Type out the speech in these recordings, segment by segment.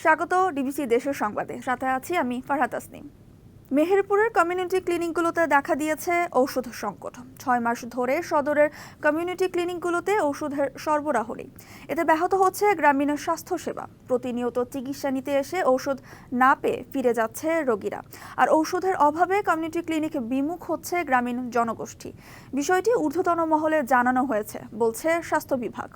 স্বাগত ডিবিসি দেশের সংবাদে। সাথে আছি আমি ফারহাত তাসনিম। মেহেরপুরের কমিউনিটি ক্লিনিকগুলোতে দেখা দিয়েছে ঔষধ সংকট। 6 মাস ধরে সদরের কমিউনিটি ক্লিনিকগুলোতে ওষুধের সরবরাহ নেই। এতে ব্যাহত হচ্ছে গ্রামীণ স্বাস্থ্যসেবা। প্রতিনিয়ত চিকিৎসা নিতে এসে ঔষধ না পেয়ে ফিরে যাচ্ছে রোগীরা। আর ঔষধের অভাবে কমিউনিটি ক্লিনিক বিমুখ হচ্ছে গ্রামীণ জনগোষ্ঠী। বিষয়টি ঊর্ধ্বতন মহলে জানানো হয়েছে বলছে স্বাস্থ্য বিভাগ।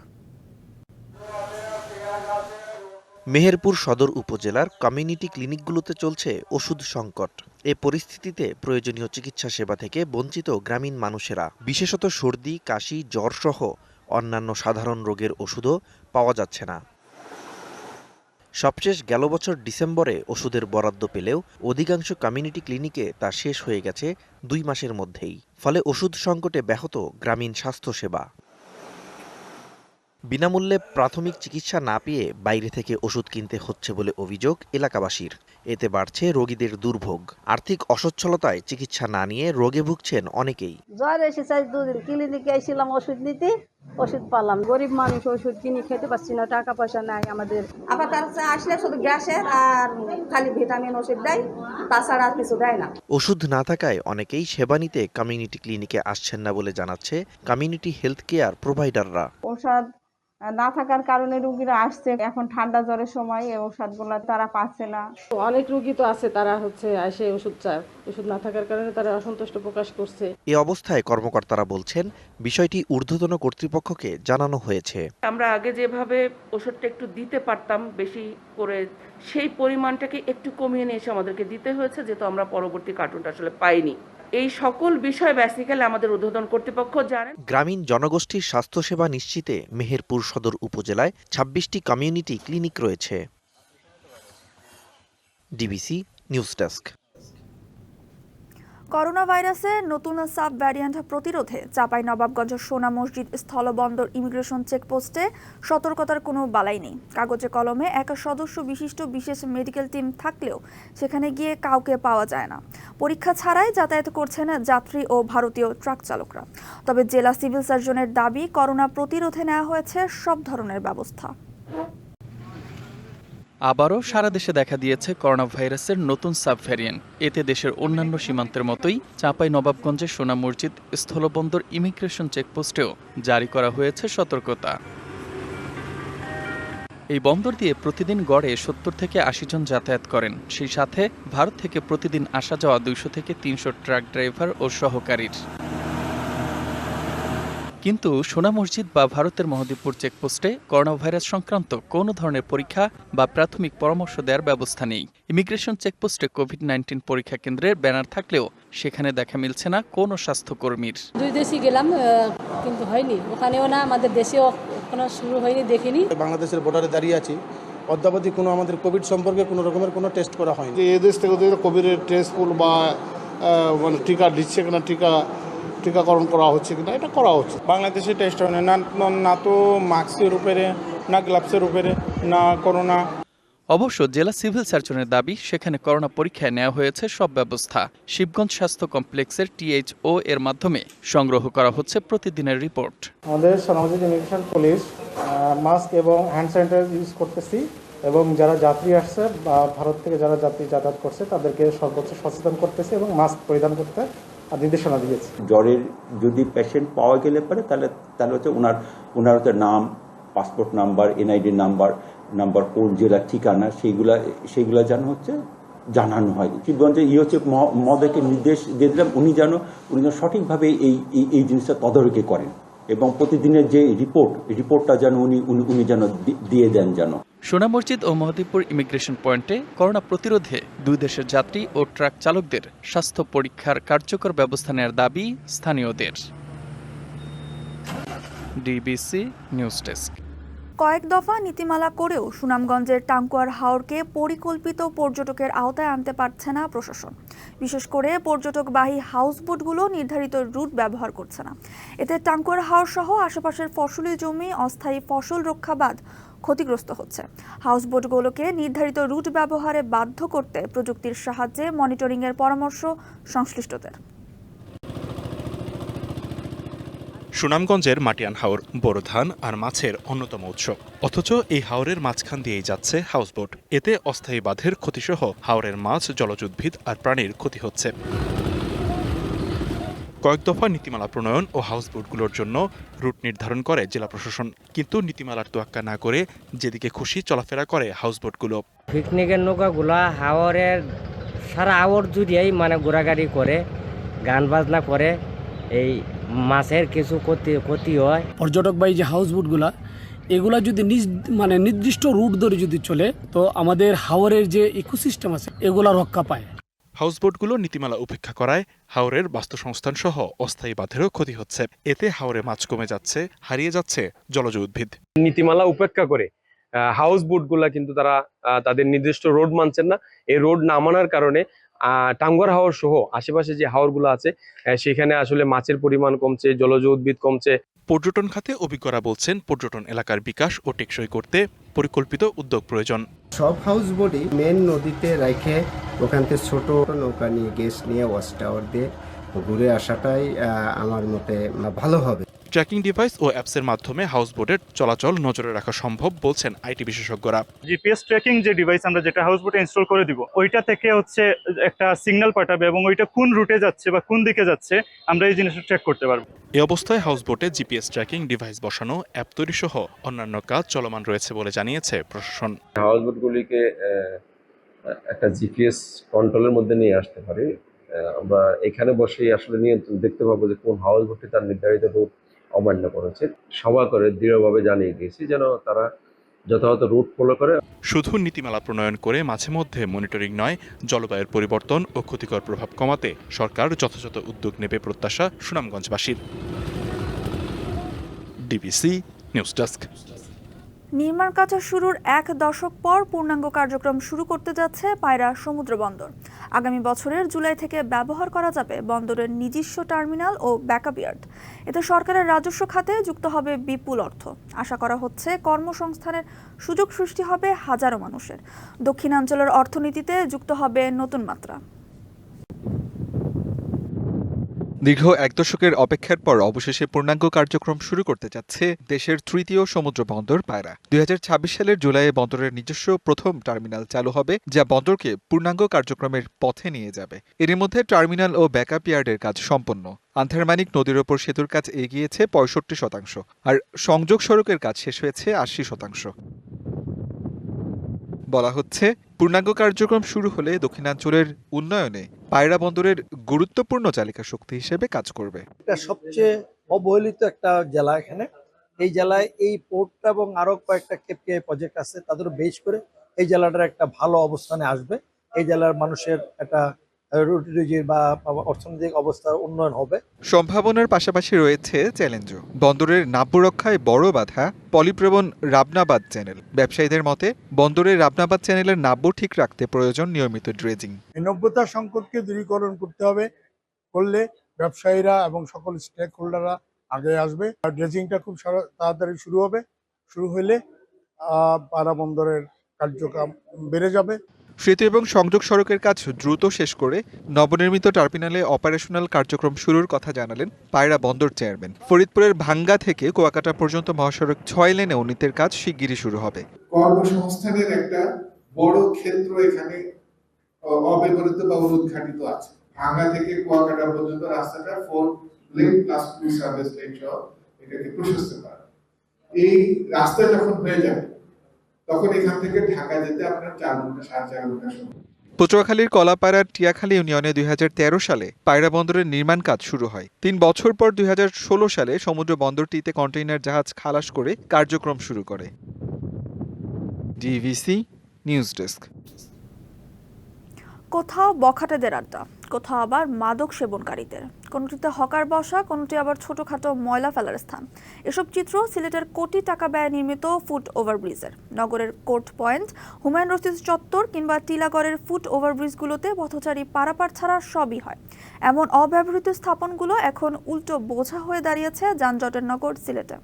মেহেরপুর সদর উপজেলার কমিউনিটি ক্লিনিকগুলোতে চলছে ওষুধ সংকট। এ পরিস্থিতিতে প্রয়োজনীয় চিকিৎসা সেবা থেকে বঞ্চিত গ্রামীণ মানুষেরা। বিশেষত সর্দি, কাশি, জ্বর সহ অন্যান্য সাধারণ রোগের ওষুধও পাওয়া যাচ্ছে না। সবশেষ গেল বছর ডিসেম্বরে ওষুধের বরাদ্দ পেলেও অধিকাংশ কমিউনিটি ক্লিনিকে তা শেষ হয়ে গেছে 2 মাসের মধ্যেই। ফলে ওষুধ সংকটে ব্যাহত গ্রামীণ স্বাস্থ্যসেবা। বিনামূল্যে প্রাথমিক চিকিৎসা না পেয়ে বাইরে থেকে ওষুধ কিনতে হচ্ছে বলে অভিযোগ এলাকাবাসীর। এতে বাড়ছে রোগীদের দুর্ভোগ। আর্থিক অসচ্ছলতায় চিকিৎসা না নিয়ে রোগে ভুগছেন অনেকেই। জ্বর এসেছে 2 দিন, ক্লিনিকে এসেছিলাম ওষুধ নিতে, ওষুধ পালাম। গরিব মানুষ, ওষুধ কিনে খেতে পারছি না, টাকা পয়সা নাই আমাদের। আবার তার আসলে শুধু গ্যাসের আর খালি ভিটামিন ওষুধ দেয়, তাছাড়া আর কিছু দেয় না। ওষুধ না থাকায় অনেকেই সেবা নিতে কমিউনিটি ক্লিনিকে আসছেন না বলে জানাচ্ছে কমিউনিটি হেলথ কেয়ার প্রোভাইডাররা। ওষুধ না থাকার কারণে রোগীরা আসছে। এখন ঠান্ডা জ্বরের সময় এই ওষুধগুলো তারা পাচ্ছে না। অনেক রোগী তো আছে, তারা এসে ওষুধ চায়, ওষুধ না থাকার কারণে তারা অসন্তুষ্ট প্রকাশ করছে। এ অবস্থায় কর্মকর্তারা বলছেন বিষয়টি ঊর্ধ্বতন কর্তৃপক্ষকে জানানো হয়েছে। আমরা আগে যেভাবে ওষুধটা একটু দিতে পারতাম বেশি করে, সেই পরিমাণটাকে একটু কমিয়ে নিয়ে এসে আমাদেরকে দিতে হয়েছে, যেহেতু আমরা পরবর্তী কার্টুনটা আসলে পাইনি। এই সকল বিষয় বেসিক্যালি আমাদের ঊর্ধ্বতন কর্তৃপক্ষ জানেন। গ্রামীণ জনগোষ্ঠীর স্বাস্থ্যসেবা নিশ্চিতে মেহেরপুর সদর উপজেলায় 26টি কমিউনিটি ক্লিনিক রয়েছে। DBC news desk. করোনা ভাইরাসের নতুন সাব ভ্যারিয়েন্ট প্রতিরোধে চাঁপাইনবাবগঞ্জ সোনা মসজিদ স্থলবন্দর ইমিগ্রেশন চেকপোস্টে সতর্কতার কোনো বালাই নেই। কাগজে কলমে এক সদস্য বিশিষ্ট বিশেষ মেডিকেল টিম থাকলেও সেখানে গিয়ে কাউকে পাওয়া যায় না। পরীক্ষা ছাড়াই যাতায়াত করছেন যাত্রী ও ভারতীয় ট্রাক চালকরা। তবে জেলা সিভিল সার্জনের দাবি, করোনা প্রতিরোধে নেওয়া হয়েছে সব ধরনের ব্যবস্থা। আবারও সারা দেশে দেখা দিয়েছে করোনা ভাইরাসের নতুন সাব ভ্যারিয়েন্ট। এতে দেশের অন্যান্য সীমান্তের মতোই চাঁপাইনবাবগঞ্জের সোনা মসজিদ স্থলবন্দর ইমিগ্রেশন চেকপোস্টেও জারি করা হয়েছে সতর্কতা। এই বন্দর দিয়ে প্রতিদিন গড়ে 70 থেকে 80 জন যাতায়াত করেন। সেই সাথে ভারত থেকে প্রতিদিন আসা যাওয়া 200 থেকে 300 ট্রাক ড্রাইভার ও সহকারীর। কিন্তু সোনা মসজিদ বা ভারতের মহদীপুর চেকপোস্টে করোনা ভাইরাস সংক্রান্ত কোনো ধরনের পরীক্ষা বা প্রাথমিক পরামর্শ দেওয়ার ব্যবস্থা নেই। ইমিগ্রেশন চেকপোস্টে কোভিড-19 পরীক্ষা কেন্দ্রের ব্যানার থাকলেও সেখানে দেখা মিলছে না কোনো স্বাস্থ্যকর্মীর। 2 দেশে গেলাম কিন্তু হয়নি, ওখানেও না, আমাদের দেশেও কোনো শুরু হয়নি, দেখিনি। বাংলাদেশের বর্ডারে দাঁড়িয়ে আছি, অদ্যাবধি কোনো আমাদের কোভিড সম্পর্কে কোনো রকমের কোনো টেস্ট করা হয়নি। এই দেশ থেকে ওদের কোভিডের টেস্ট বা মানে টিকা দিচ্ছে কিনা, টিকাকরণ করা হচ্ছে কিনা, এটা করা হচ্ছে। বাংলাদেশে টেস্ট হয় না তো মাস্কের উপরে, না গ্লাভসের উপরে, না করোনা। অবশ্য জেলা সিভিল সার্জনের দাবি, সেখানে করোনা পরীক্ষায় নেওয়া হয়েছে সব ব্যবস্থা। শিবগঞ্জ স্বাস্থ্য কমপ্লেক্সের THO এর মাধ্যমে সংগ্রহ করা হচ্ছে প্রতিদিনের রিপোর্ট। আমাদের সোনামসজিদ ইমিগ্রেশন পুলিশ মাস্ক এবং হ্যান্ড স্যানিটাইজার ইউজ করতেছি, এবং যারা যাত্রী আসছে বা ভারত থেকে যারা যাত্রী যাতায়াত করছে তাদেরকে সর্বোচ্চ সচেতন করতেছি এবং মাস্ক পরিধান করতে নির্দেশনা দিয়েছি। জ্বরের যদি পেশেন্ট পাওয়া গেলে পারে তাহলে হচ্ছে ওনার হচ্ছে নাম, পাসপোর্ট নাম্বার, NID নাম্বার, কোন জেলার ঠিকানা, সেইগুলা যেন হচ্ছে জানানো হয়। শিবগঞ্জে হচ্ছে মহোদয়কে নির্দেশ দিয়ে দিলাম, উনি যেন সঠিকভাবে এই জিনিসটা তদারকি করেন এবং প্রতিদিনের যে রিপোর্টটা যেন উনি যেন দিয়ে দেন। যেন সোনা মসজিদ ও মহদীপুর ইমিগ্রেশন পয়েন্টে করোনা প্রতিরোধে 2 দেশের যাত্রী ও ট্রাক চালকদের স্বাস্থ্য পরীক্ষার কার্যকর ব্যবস্থা নেওয়ার দাবি স্থানীয়দের। DBC news desk. কয়েক দফা নীতিমালা করেও সুনামগঞ্জের টাঙ্কুয়ার হাওরকে পরিকল্পিত পর্যটকের আওতায় আনতে পারছে না প্রশাসন। বিশেষ করে পর্যটকবাহী হাউসবোটগুলো নির্ধারিত রুট ব্যবহার করছে না। এতে টাঙ্কুয়ার হাওর সহ আশেপাশের ফসলি জমি, অস্থায়ী ফসল রক্ষাবাদ ক্ষতিগ্রস্ত হচ্ছে। হাউসবোটগুলোকে নির্ধারিত রুট ব্যবহারে বাধ্য করতে প্রযুক্তির সাহায্যে মনিটরিংয়ের পরামর্শ সংশ্লিষ্টদের। সুনামগঞ্জের মাটিয়ান হাওর বোরো ধান আর মাছের অন্যতম উৎস, অথচ এই হাওরের মাঝখান দিয়েই যাচ্ছে হাউসবোট। এতে অস্থায়ী বাঁধের ক্ষতিসহ হাওরের মাছ, জলজ উদ্ভিদ আর প্রাণীর ক্ষতি হচ্ছে। কয়েক দফা নীতিমালা প্রণয়ন ও হাউসবোটগুলোর জন্য রুট নির্ধারণ করে জেলা প্রশাসন, কিন্তু নীতিমালার তোয়াক্কা না করে যেদিকে খুশি চলাফেরা করে হাউসবোটগুলো। পিকনিকের নৌকাগুলা হাওরের সারা আওয়ার জুড়েই ঘোরাঘুরি করে, গান বাজনা করে, এই মাছের কিছু ক্ষতি হয়। পর্যটকবাহী যে হাউসবোটগুলা এগুলা যদি নির্দিষ্ট রুট ধরে যদি চলে, তো আমাদের হাওরের যে ইকোসিস্টেম আছে এগুলা রক্ষা পায়। হাউসবোটগুলো নীতিমালা উপেক্ষা করায় হাওরের বাস্তুসংস্থান সহ অস্থায়ী বাঁধেরও ক্ষতি হচ্ছে। এতে হাওরে মাছ কমে যাচ্ছে, হারিয়ে যাচ্ছে জলজ উদ্ভিদ। নীতিমালা উপেক্ষা করে হাউসবোটগুলা কিন্তু তারা তাদের নির্দিষ্ট রোড মানছেন না। এই রোড না মানার কারণে টাঙ্গুয়ার হাওর সহ আশেপাশে যে হাওরগুলো আছে সেখানে আসলে মাছের পরিমাণ কমছে, জলজ উদ্ভিদ কমছে। পর্যটন খাতে অভিজ্ঞরা বলছেন, পর্যটন এলাকার বিকাশ ও টেকসই করতে পরিকল্পিত উদ্যোগ প্রয়োজন। সব হাউসবোটই মেন নদীতে রেখে ওখান থেকে ছোট নৌকা নিয়ে গেস্ট নিয়ে ওয়াচ টাওয়ার দিয়ে ঘুরে আসাটাই আমার মতে ভালো হবে। ট্র্যাকিং ডিভাইস ও অ্যাপসের মাধ্যমে হাউসবোটের চলাচল নজরে রাখা সম্ভব বলছেন আইটি বিশেষজ্ঞরা। জিপিএস ট্র্যাকিং যে ডিভাইস আমরা যেটা হাউসবোটে ইনস্টল করে দিব, ওইটা থেকে একটা সিগন্যাল পাঠাবে এবং ওইটা কোন রুটে যাচ্ছে বা কোন দিকে যাচ্ছে আমরা এই জিনিসটা ট্র্যাক করতে পারবো। এই অবস্থায় হাউসবোটে জিপিএস ট্র্যাকিং ডিভাইস বসানো, অ্যাপ তৈরি সহ অন্যান্য কাজ চলমান রয়েছে বলে জানিয়েছে প্রশাসন। হাউসবোটগুলিকে একটা জিপিএস কন্ট্রোলের মধ্যে নিয়ে আসতে পারি। আমরা এখানে বসেই আসলে নিয়ন্ত্রণ দেখতে পাবো যে কোন হাউসবোটটি তার নির্ধারিত রুট অমান্য করেছে। সভা করে দৃঢ়ভাবে জানিয়ে দিয়েছি যেন তারা যথাযথ রুট ফলো করে। শুধু নীতিমালা প্রণয়ন করে মাঝে মধ্যে মনিটরিং নয়, জলবায়ুর পরিবর্তন ও ক্ষতিকর প্রভাব কমাতে সরকার যথাযথ উদ্যোগ নেবে প্রত্যাশা সুনামগঞ্জবাসীর। DBC news desk. নির্মাণ কাজ শুরুর 1 দশক পর পূর্ণাঙ্গ কার্যক্রম শুরু করতে যাচ্ছে পায়রা সমুদ্র বন্দর। আগামী বছরের জুলাই থেকে ব্যবহার করা যাবে বন্দরের নিজস্ব টার্মিনাল ও ব্যাকআপ ইয়ার্ড। এতে সরকারের রাজস্ব খাতে যুক্ত হবে বিপুল অর্থ। আশা করা হচ্ছে কর্মসংস্থানের সুযোগ সৃষ্টি হবে হাজারো মানুষের। দক্ষিণাঞ্চলের অর্থনীতিতে যুক্ত হবে নতুন মাত্রা। দীর্ঘ 1 দশকের অপেক্ষার পর অবশেষে পূর্ণাঙ্গ কার্যক্রম শুরু করতে যাচ্ছে দেশের তৃতীয় সমুদ্র বন্দর পায়রা। 2026 সালের জুলাইয়ে বন্দরের নিজস্ব প্রথম টার্মিনাল চালু হবে, যা বন্দরকে পূর্ণাঙ্গ কার্যক্রমের পথে নিয়ে যাবে। এর মধ্যে টার্মিনাল ও ব্যাকআপ ইয়ার্ডের কাজ সম্পন্ন। আন্ধারমানিক নদীর ওপর সেতুর কাজ এগিয়েছে 65%, আর সংযোগ সড়কের কাজ শেষ হয়েছে 80%। বলা হচ্ছে, পূর্ণাঙ্গ কার্যক্রম শুরু হলে দক্ষিণাঞ্চলের উন্নয়নে পায়রা বন্দরের গুরুত্বপূর্ণ চালিকা শক্তি হিসেবে কাজ করবে। এটা সবচেয়ে অবহেলিত একটা জেলা। এখানে এই জেলায় এই পোর্টটা এবং আরো কয়েকটা কেপিআই প্রজেক্ট আছে, তাদের বেস করে এই জেলাটার একটা ভালো অবস্থানে আসবে। এই জেলার মানুষের একটা রুটি বা অর্থনৈতিক অবস্থার উন্নয়ন হবে। সম্ভাবনার পাশাপাশি রয়েছে চ্যালেঞ্জও। বন্দরের নাব্য রক্ষায় বড় বাধা পলিপ্রবণ রাবনাবাদ চ্যানেল। ব্যবসায়ীদের মতে, বন্দরের রাবনাবাদ চ্যানেলের নাব্য ঠিক রাখতে প্রয়োজন নিয়মিত ড্রেজিং। এই নব্যতা সংকটকে দূরীকরণ করতে হবে। করলে ব্যবসায়ীরা এবং সকল স্টেক হোল্ডাররা আগে আসবে। আর ড্রেজিংটা খুব তাড়াতাড়ি শুরু হবে। শুরু হলে পায়রা বন্দরের কার্যক্রম বেড়ে যাবে। সেতু এবং সংযোগ সড়কের কাজ দ্রুত শেষ করে নবনির্মিত টার্মিনালে অপারেশনাল কার্যক্রম শুরুর কথা জানালেন পায়রা বন্দর চেয়ারম্যান। ফরিদপুরের ভাঙ্গা থেকে কুয়াকাটা পর্যন্ত মহাসড়ক 6 লেনে উন্নতির কাজ শিগগিরই শুরু হবে। কর্মসংস্থানের একটা বড় ক্ষেত্র এখানে অব্যবহৃত বা অনুদ্ঘাটিত আছে। ভাঙ্গা থেকে কুয়াকাটা পর্যন্ত রাস্তাটা 4 লেন প্লাস 2 সার্ভিস লেন সহ এটাকে প্রশস্ত করা। এই রাস্তা যখন হয়ে যাবে তখন এখান থেকে ঢাকা যেতে আপনার 4 ঘন্টা 4.5 ঘন্টা সময়। পটুয়াখালীর কলাপাড়ার টিয়াখালী ইউনিয়নে 2013 সালে পায়রা বন্দরের নির্মাণ কাজ শুরু হয়। 3 বছর পর 2016 সালে সমুদ্র বন্দরটিতে কন্টেইনার জাহাজ খালাস করে কার্যক্রম শুরু করে। DVC news desk. কোথাও বখাটেদের আড্ডা, কোথাও আবার মাদক সেবনকারীদের, কোনোটিতে হকার বসা, কোনোটি আবার ছোটখাটো ময়লা ফেলার স্থান। এসব চিত্র সিলেটের কোটি টাকা ব্যয়ে নির্মিত ফুট ওভারব্রিজের। নগরের কোর্ট পয়েন্ট, হুমায়ুন রশিদ চত্বর কিংবা টিলাগড়ের ফুট ওভারব্রিজগুলোতে পথচারী পারাপার ছাড়া সবই হয়। এমন অব্যবহৃত স্থাপনগুলো এখন উল্টো বোঝা হয়ে দাঁড়িয়েছে যানজটের নগর সিলেটে।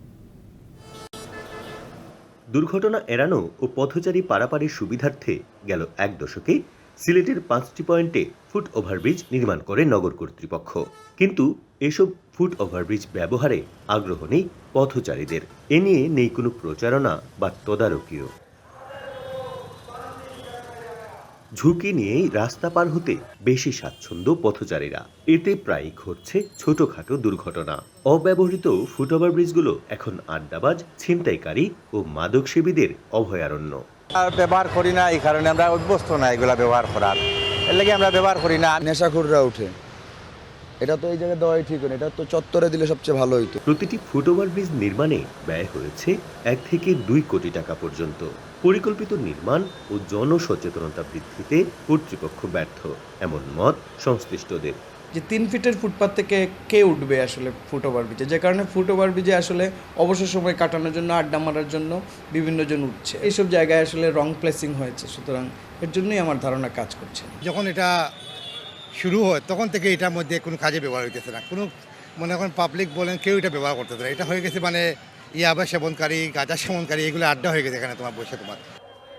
দুর্ঘটনা এড়ানো ও পথচারী পারাপারের সুবিধার্থে গেল 1 দশকে সিলেটের 5টি পয়েন্টে ফুট ওভারব্রিজ নির্মাণ করে নগর কর্তৃপক্ষ, কিন্তু এসব ফুট ওভারব্রিজ ব্যবহারে আগ্রহ নেই পথচারীদের। এ নিয়ে নেই কোনো প্রচারণা বা তদারকিও। ঝুঁকি নিয়েই রাস্তা পার হতে বেশি স্বাচ্ছন্দ্য পথচারীরা। এতে প্রায়ই ঘটছে ছোটখাটো দুর্ঘটনা। অব্যবহৃত ফুট ওভারব্রিজগুলো এখন আড্ডাবাজ, ছিনতাইকারী ও মাদকসেবীদের অভয়ারণ্য। ব্যবহার করি না, এই কারণে আমরা অভ্যস্ত না এগুলা ব্যবহার করার, এর লাগে আমরা ব্যবহার করি না। নেশাখোররা উঠে, এটা তো এই জায়গায় দেওয়াই ঠিক না, এটা তো চত্বরে দিলে সবচেয়ে ভালো হইতো। প্রতিটি ফুট ওভারব্রিজ নির্মাণে ব্যয় হয়েছে 1 থেকে 2 কোটি টাকা পর্যন্ত। পরিকল্পিত নির্মাণ ও জনসচেতনতা বৃদ্ধিতে কর্তৃপক্ষ ব্যর্থ, এমন মত সংশ্লিষ্টদের। যে 3 ফিটের ফুটপাথ থেকে কে উঠবে আসলে ফুট ওভারব্রিজে, যে কারণে ফুট ওভারব্রিজে আসলে অবসর সময় কাটানোর জন্য, আড্ডা মারার জন্য বিভিন্ন জন উঠছে। এইসব জায়গায় আসলে রং প্লেসিং হয়েছে, সুতরাং এর জন্যই আমার ধারণা কাজ করছে। যখন এটা শুরু হয় তখন থেকে এটার মধ্যে কোনো কাজে ব্যবহার হইতেছে না, কোনো মনে করেন পাবলিক বলেন কেউ এটা ব্যবহার করতেছে না। এটা হয়ে গেছে মানে ইয়াবা সেবনকারী, গাঁজা সেবনকারী, এগুলো আড্ডা হয়ে গেছে এখানে তোমার বসে তোমার।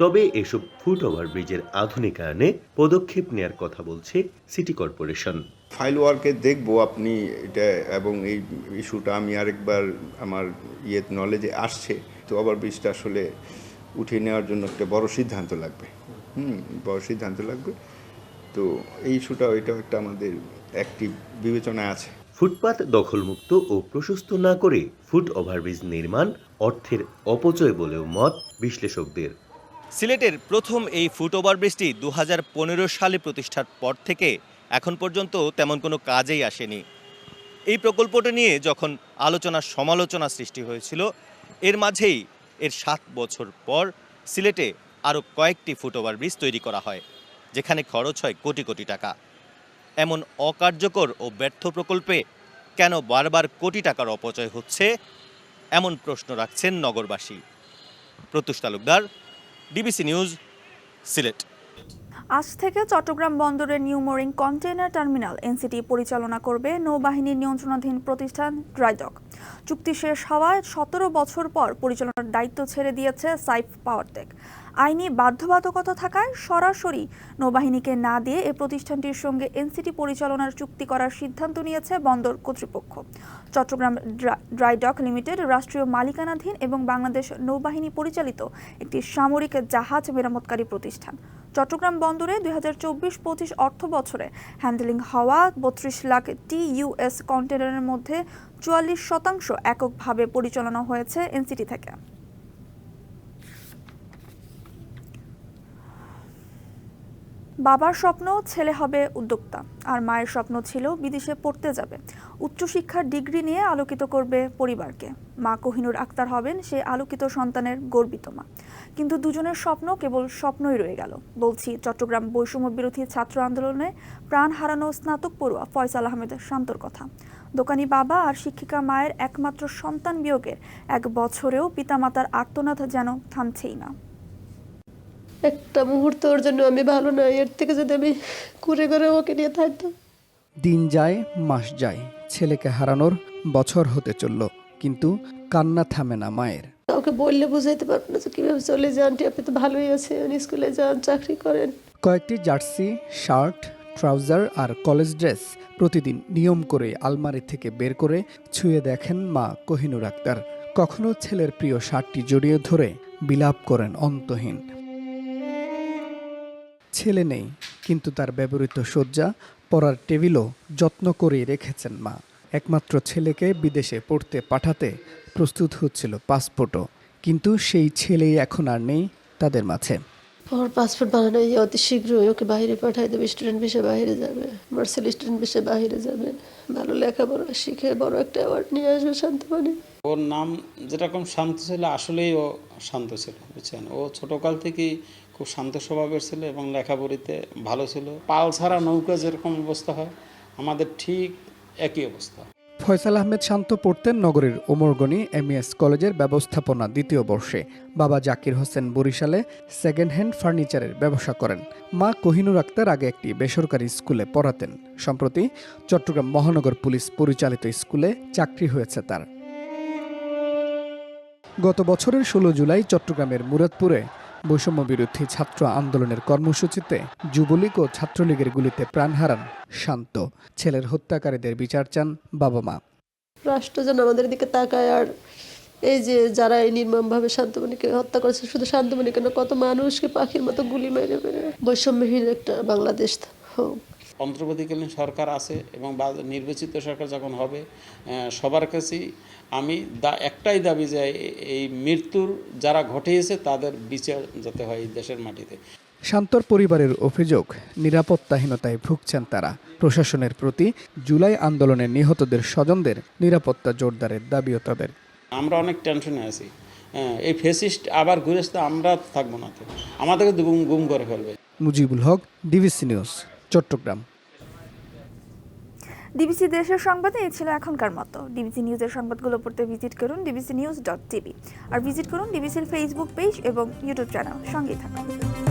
তবে এসব ফুট ওভারব্রিজের আধুনিকায়নে পদক্ষেপ নেয়ার কথা বলছে সিটি কর্পোরেশন। ফাইল ওয়ার্কে দেখবো আপনি এটা, এবং এই ইস্যুটা আমি আরেকবার আমার নলেজে আসছে, তো ওভারব্রিজটা আসলে উঠিয়ে নেওয়ার জন্য একটা বড় সিদ্ধান্ত লাগবে। বড় সিদ্ধান্ত লাগবে, তো এই ইস্যুটা ওইটাও একটা আমাদের অ্যাক্টিভ বিবেচনায় আছে। ফুটপাত দখলমুক্ত ও প্রশস্ত না করে ফুট ওভারব্রিজ নির্মাণ অর্থের অপচয় বলেও মত বিশ্লেষকদের। সিলেটের প্রথম এই ফুট ওভারব্রিজটি 2015 সালে প্রতিষ্ঠার পর থেকে এখন পর্যন্ত তেমন কোনো কাজেই আসেনি। এই প্রকল্পটি নিয়ে যখন আলোচনা সমালোচনা সৃষ্টি হয়েছিল, এর মাঝেই এর 7 বছর পর সিলেটে আরও কয়েকটি ফুট ওভারব্রিজ তৈরি করা হয়, যেখানে খরচ হয় কোটি কোটি টাকা। এমন অকার্যকর ও ব্যর্থ প্রকল্পে কেন বারবার কোটি টাকার অপচয় হচ্ছে, এমন প্রশ্ন রাখছেন নগরবাসী। প্রত্যুষ তালুকদার, ডিবিসি নিউজ, সিলেট। আজ থেকে চট্টগ্রাম বন্দরের new mooring container terminal NCT পরিচালনা করবে নৌবাহিনীর নিয়ন্ত্রণাধীন প্রতিষ্ঠান ড্রাইডক। চুক্তি শেষ হওয়ায় 17 বছর পর পরিচালনার দায়িত্ব ছেড়ে দিয়েছে সাইফ পাওয়ারটেক। আইনি বাধ্যবাধকতা থাকায় সরাসরি নৌবাহিনীকে না দিয়ে এ প্রতিষ্ঠানটির সঙ্গে এনসিটি পরিচালনার চুক্তি করার সিদ্ধান্ত নিয়েছে বন্দর কর্তৃপক্ষ। চট্টগ্রাম ড্রাইডক লিমিটেড রাষ্ট্রীয় মালিকানাধীন এবং বাংলাদেশ নৌবাহিনী পরিচালিত একটি সামরিক জাহাজ মেরামতকারী প্রতিষ্ঠান। চট্টগ্রাম বন্দরে 2024-25 অর্থ বছরে হ্যান্ডেলিং হওয়া 32 লাখ TUS কন্টেনারের মধ্যে 44% এককভাবে পরিচালনা হয়েছে এনসিটি থেকে। বাবার স্বপ্ন ছেলে হবে উদ্যোক্তা, আর মায়ের স্বপ্ন ছিল বিদেশে পড়তে যাবে, উচ্চশিক্ষার ডিগ্রি নিয়ে আলোকিত করবে পরিবারকে। মা কোহিনুর আক্তার হবেন সে আলোকিত সন্তানের গর্বিত মা, কিন্তু দুজনের স্বপ্ন কেবল স্বপ্নই রয়ে গেল। বলছি চট্টগ্রাম বৈষম্য বিরোধী ছাত্র আন্দোলনে প্রাণ হারানো স্নাতক পড়ুয়া ফয়সাল আহমেদ শান্তর কথা। দোকানি বাবা আর শিক্ষিকা মায়ের একমাত্র সন্তান বিয়োগের 1 বছরেও পিতামাতার আর্তনাদ যেন থামছেই না। একটা মুহূর্ত ওর জন্য আমি ভালো না, এর থেকে যদি আমি ঘুরে ঘুরে ওকে নিয়ে থাকতাম। দিন যায়, মাস যায়, ছেলেকে হারানোর বছর হতে চলল, কিন্তু কান্না থামে না মায়ের। ওকে বললে বুঝাইতে পারবো না যে কিভাবে চলে যান, আপনি তো ভালোই আছেন, স্কুলে যান, চাকরি করেন। কয়েকটি জার্সি, শার্ট, ট্রাউজার আর কলেজ ড্রেস প্রতিদিন নিয়ম করে আলমারি থেকে বের করে ছুঁয়ে দেখেন মা কোহিনুর আক্তার। কখনো ছেলের প্রিয় শার্টটি জড়িয়ে ধরে বিলাপ করেন অন্তহীন। ছেলে নেই, কিন্তু তার ব্যবহৃত শয্যা, পড়ার টেবিলও যত্ন করে রেখেছেন মা। একমাত্র ছেলেকে বিদেশে পড়তে পাঠাতে প্রস্তুত হচ্ছিল পাসপোর্টও, কিন্তু সেই ছেলেই এখন আর নেই তাদের মাঝে। ওর পাসপোর্ট বানানো অতি শীঘ্রই ওকে বাইরে পাঠাই দেবে, স্টুডেন্ট ভিসা বাইরে যাবে, মার্সেল স্টুডেন্ট ভিসা বাইরে যাবে, ভালো লেখাপড়া শিখে বড় একটা অ্যাওয়ার্ড নিয়ে আসবে শান্তপানি। ওর নাম যেরকম শান্ত ছিল, আসলেই ও শান্ত ছিল, বুঝছেন। ও ছোটকাল থেকেই খুব শান্ত স্বভাবের ছিল এবং লেখাপড়িতে ভালো ছিল। পাল ছাড়া নৌকা যেরকম অবস্থা হয়, আমাদের ঠিক একই অবস্থা। ফয়সাল আহমেদ শান্ত পড়তেন নগরীর ওমরগনি MES কলেজের ব্যবস্থাপনা 2য় বর্ষে। বাবা জাকির হোসেন বরিশালে সেকেন্ড হ্যান্ড ফার্নিচারের ব্যবসা করেন। মা কোহিনুর আক্তার আগে একটি বেসরকারি স্কুলে পড়াতেন। সম্প্রতি চট্টগ্রাম মহানগর পুলিশ পরিচালিত স্কুলে চাকরি হয়েছে তার। গত বছরের 16 জুলাই চট্টগ্রামের মুরাদপুরে বৈষম্য বিরোধী ছাত্র আন্দোলনের কর্মসূচিতে যুবলীগ ও ছাত্রলীগের গুলিতে প্রাণ হারান শান্ত। ছেলের হত্যাকারীদের বিচার চান বাবা মা। রাষ্ট্র যেন আমাদের দিকে তাকায়, আর এই যে যারা এই নির্মমভাবে শান্তমণিকে হত্যা করেছে, শুধু শান্তমণিকে না, কত মানুষকে পাখির মতো গুলি মেরে মেরে বৈষম্যহীন একটা বাংলাদেশ হোক। অন্তর্বর্তীকালীন সরকার আছে এবং নির্বাচিত সরকার যখন হবে, সবার কাছেই আমি একটাই দাবি যে এই মৃত্যুর যারা ঘটিয়েছে তাদের বিচার যাতে হয় এই দেশের মাটিতে। শান্তর পরিবারের অভিযোগ, নিরাপত্তাহীনতায় ভুগছেন তারা। প্রশাসনের প্রতি জুলাই আন্দোলনে নিহতদের স্বজনদের নিরাপত্তা জোরদারের দাবিও তাদের। আমরা অনেক টেনশনে আছি, এই ফেসিস্ট আবার ঘুরে আসতে আমরা থাকবো না, তো আমাদেরকে গুম করে ফেলবে। Mujibul Haque, DBC news, Chittagong. DBC দেশের সংবাদে এই ছিল এখনকার মতো। ডিবিসি নিউজের সংবাদগুলো পড়তে ভিজিট করুন dbcnews.tv আর ভিজিট করুন ডিবিসির ফেসবুক পেজ এবং ইউটিউব চ্যানেল। সঙ্গেই থাকুন।